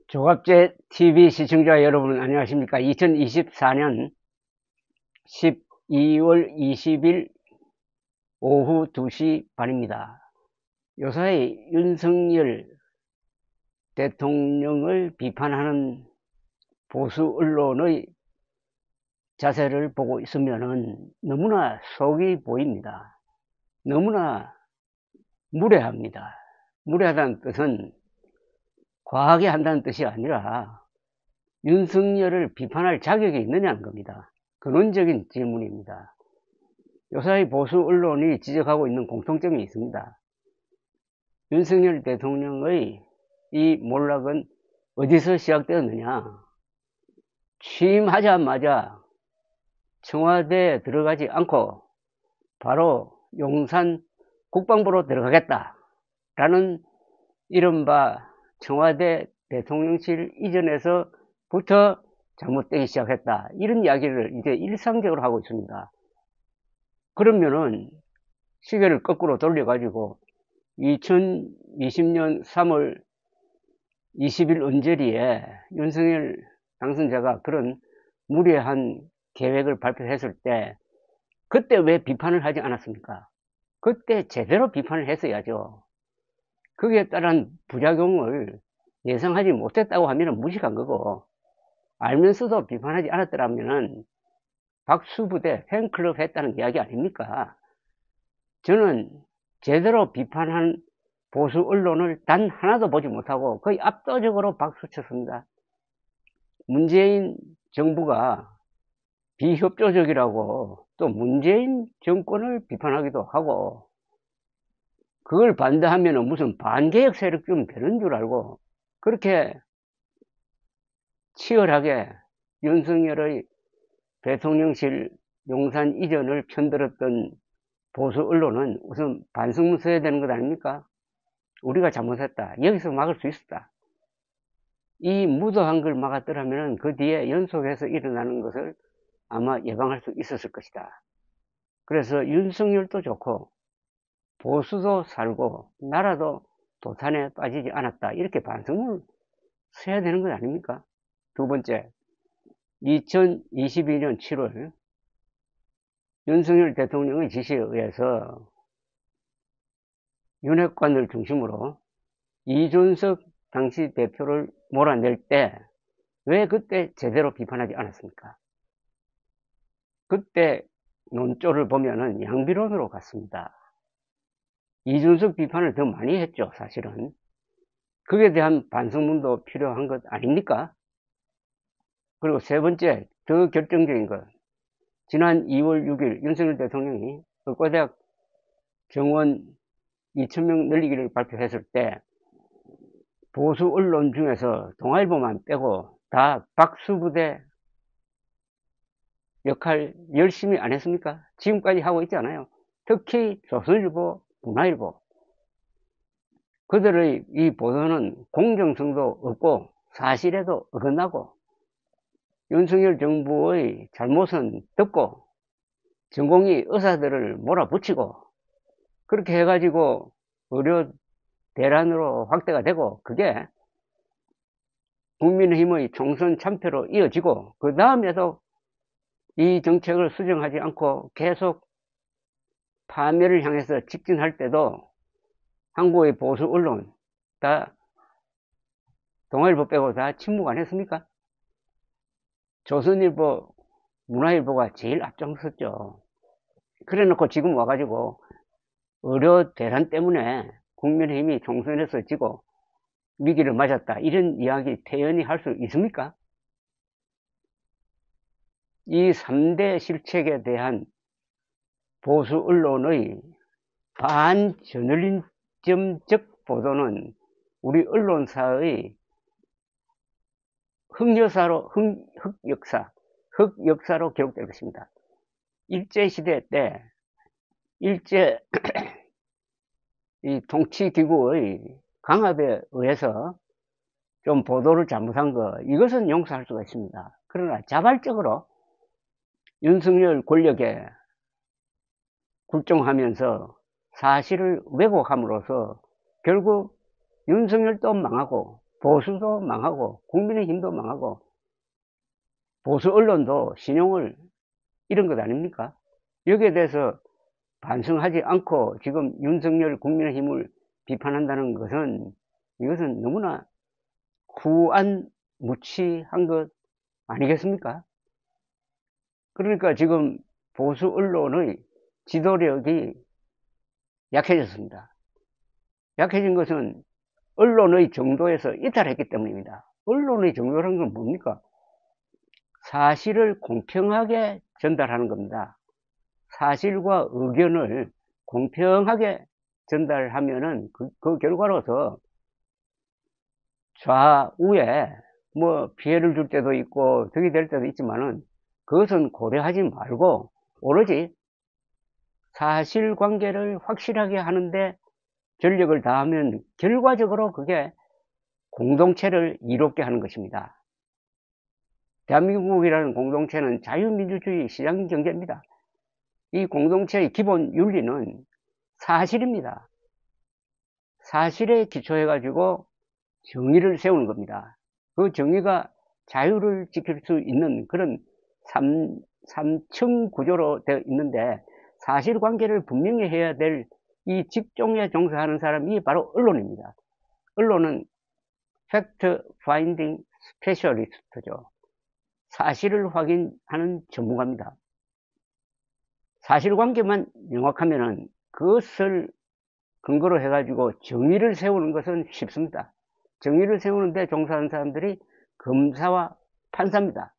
조갑제 TV 시청자 여러분 안녕하십니까? 2024년 12월 20일 오후 2시 반입니다. 요사이 윤석열 대통령을 비판하는 보수 언론의 자세를 보고 있으면 너무나 속이 보입니다. 너무나 무례합니다. 무례하다는 뜻은 과하게 한다는 뜻이 아니라 윤석열을 비판할 자격이 있느냐는 겁니다. 근원적인 질문입니다. 요사이 보수 언론이 지적하고 있는 공통점이 있습니다. 윤석열 대통령의 이 몰락은 어디서 시작되었느냐? 취임하자마자 청와대에 들어가지 않고 바로 용산 국방부로 들어가겠다라는 이른바 청와대 대통령실 이전에서부터 잘못되기 시작했다. 이런 이야기를 이제 일상적으로 하고 있습니다. 그러면은 시계를 거꾸로 돌려가지고 2020년 3월 20일 언저리에 윤석열 당선자가 그런 무리한 계획을 발표했을 때 그때 왜 비판을 하지 않았습니까? 그때 제대로 비판을 했어야죠. 거기에 따른 부작용을 예상하지 못했다고 하면 무식한 거고, 알면서도 비판하지 않았더라면 박수부대 팬클럽 했다는 이야기 아닙니까? 저는 제대로 비판한 보수 언론을 단 하나도 보지 못하고 거의 압도적으로 박수쳤습니다. 문재인 정부가 비협조적이라고 또 문재인 정권을 비판하기도 하고, 그걸 반대하면 무슨 반개혁 세력쯤 되는 줄 알고 그렇게 치열하게 윤석열의 대통령실 용산 이전을 편들었던 보수 언론은 우선 반성문 써야 되는 것 아닙니까? 우리가 잘못했다. 여기서 막을 수 있었다. 이 무도한 걸 막았더라면 그 뒤에 연속해서 일어나는 것을 아마 예방할 수 있었을 것이다. 그래서 윤석열도 좋고 보수도 살고 나라도 도탄에 빠지지 않았다. 이렇게 반성을 써야 되는 것 아닙니까? 두 번째, 2022년 7월 윤석열 대통령의 지시에 의해서 윤핵관을 중심으로 이준석 당시 대표를 몰아낼 때 왜 그때 제대로 비판하지 않았습니까? 그때 논조를 보면은 양비론으로 갔습니다. 이준석 비판을 더 많이 했죠, 사실은. 그에 대한 반성문도 필요한 것 아닙니까? 그리고 세 번째, 더 결정적인 것. 지난 2월 6일 윤석열 대통령이 의과대학 정원 2,000명 늘리기를 발표했을 때 보수 언론 중에서 동아일보만 빼고 다 박수부대 역할 열심히 안 했습니까? 지금까지 하고 있잖아요. 특히 조선일보, 문화일보. 그들의 이 보도는 공정성도 없고 사실에도 어긋나고 윤석열 정부의 잘못은 덮고 전공의 의사들을 몰아붙이고 그렇게 해가지고 의료 대란으로 확대가 되고 그게 국민의힘의 총선 참패로 이어지고 그 다음에도 이 정책을 수정하지 않고 계속 파멸을 향해서 직진할 때도 한국의 보수 언론 다 동아일보 빼고 다 침묵 안 했습니까? 조선일보, 문화일보가 제일 앞장섰죠. 그래 놓고 지금 와가지고 의료 대란 때문에 국민의힘이 총선에서 지고 위기를 맞았다. 이런 이야기 태연히 할 수 있습니까? 이 3대 실책에 대한 보수 언론의 반저널리즘적 보도는 우리 언론사의 흑역사로 기록될 것입니다. 일제시대 때 일제 이 통치기구의 강압에 의해서 좀 보도를 잘못한 거 이것은 용서할 수가 있습니다. 그러나 자발적으로 윤석열 권력에 굴종하면서 사실을 왜곡함으로써 결국 윤석열도 망하고 보수도 망하고 국민의힘도 망하고 보수 언론도 신용을 잃은 것 아닙니까? 여기에 대해서 반성하지 않고 지금 윤석열 국민의힘을 비판한다는 것은 이것은 너무나 후안무치한 것 아니겠습니까? 그러니까 지금 보수 언론의 지도력이 약해졌습니다. 약해진 것은 언론의 정도에서 이탈했기 때문입니다. 언론의 정도라는 건 뭡니까? 사실을 공평하게 전달하는 겁니다. 사실과 의견을 공평하게 전달하면은 그 결과로서 좌우에 뭐 피해를 줄 때도 있고 덕이 될 때도 있지만은 그것은 고려하지 말고 오로지 사실관계를 확실하게 하는데 전력을 다하면 결과적으로 그게 공동체를 이롭게 하는 것입니다. 대한민국이라는 공동체는 자유민주주의 시장경제입니다. 이 공동체의 기본 윤리는 사실입니다. 사실에 기초해 가지고 정의를 세우는 겁니다. 그 정의가 자유를 지킬 수 있는 그런 3층 구조로 되어 있는데 사실관계를 분명히 해야 될 이 직종에 종사하는 사람이 바로 언론입니다. 언론은 팩트 파인딩 스페셜리스트죠. 사실을 확인하는 전문가입니다. 사실관계만 명확하면은 그것을 근거로 해가지고 정의를 세우는 것은 쉽습니다. 정의를 세우는데 종사하는 사람들이 검사와 판사입니다.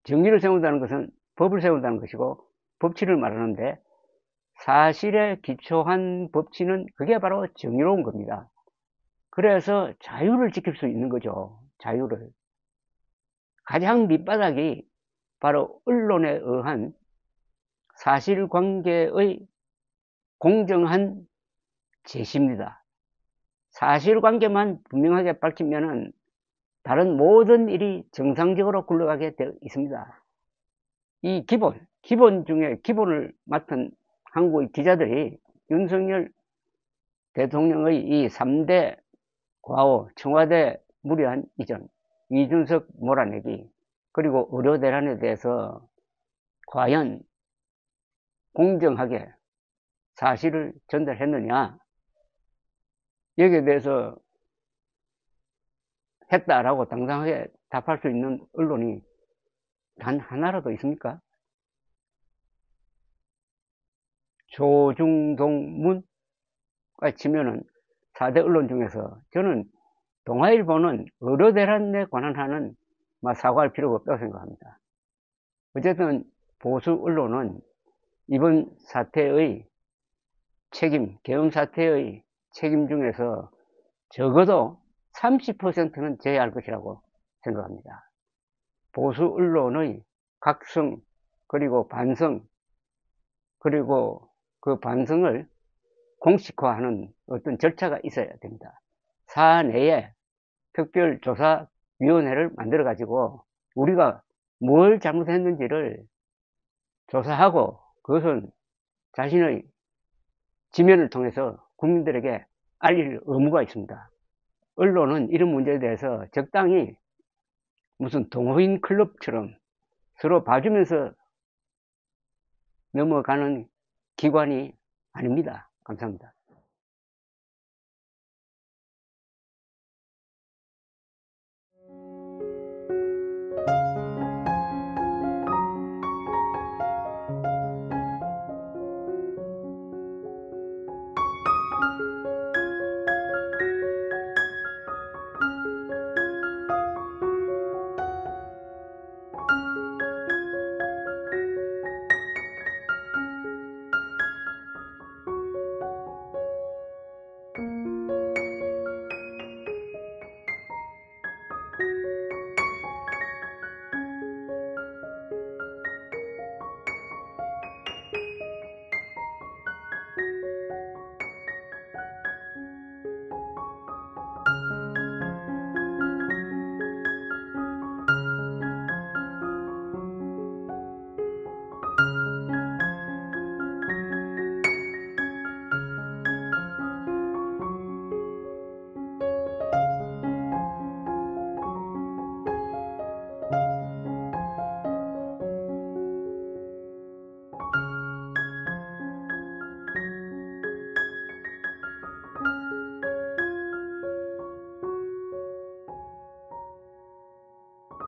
정의를 세운다는 것은 법을 세운다는 것이고 법치를 말하는데 사실에 기초한 법치는 그게 바로 정의로운 겁니다. 그래서 자유를 지킬 수 있는 거죠. 자유를. 가장 밑바닥이 바로 언론에 의한 사실관계의 공정한 제시입니다. 사실관계만 분명하게 밝히면은 다른 모든 일이 정상적으로 굴러가게 되어 있습니다. 이 기본 중에 기본을 맡은 한국의 기자들이 윤석열 대통령의 이 3대 과오, 청와대 무리한 이전, 이준석 몰아내기, 그리고 의료 대란에 대해서 과연 공정하게 사실을 전달했느냐, 여기에 대해서 했다라고 당당하게 답할 수 있는 언론이 단 하나라도 있습니까? 조중동문까지 치면은 4대 언론 중에서 저는 동아일보는 의료대란에 관한 한은 사과할 필요가 없다고 생각합니다. 어쨌든 보수 언론은 이번 사태의 책임, 계엄 사태의 책임 중에서 적어도 30%는 져야 할 것이라고 생각합니다. 보수 언론의 각성, 그리고 반성, 그리고 그 반성을 공식화하는 어떤 절차가 있어야 됩니다. 사내에 특별조사위원회를 만들어 가지고 우리가 뭘 잘못했는지를 조사하고 그것은 자신의 지면을 통해서 국민들에게 알릴 의무가 있습니다. 언론은 이런 문제에 대해서 적당히 무슨 동호인 클럽처럼 서로 봐주면서 넘어가는 기관이 아닙니다. 감사합니다.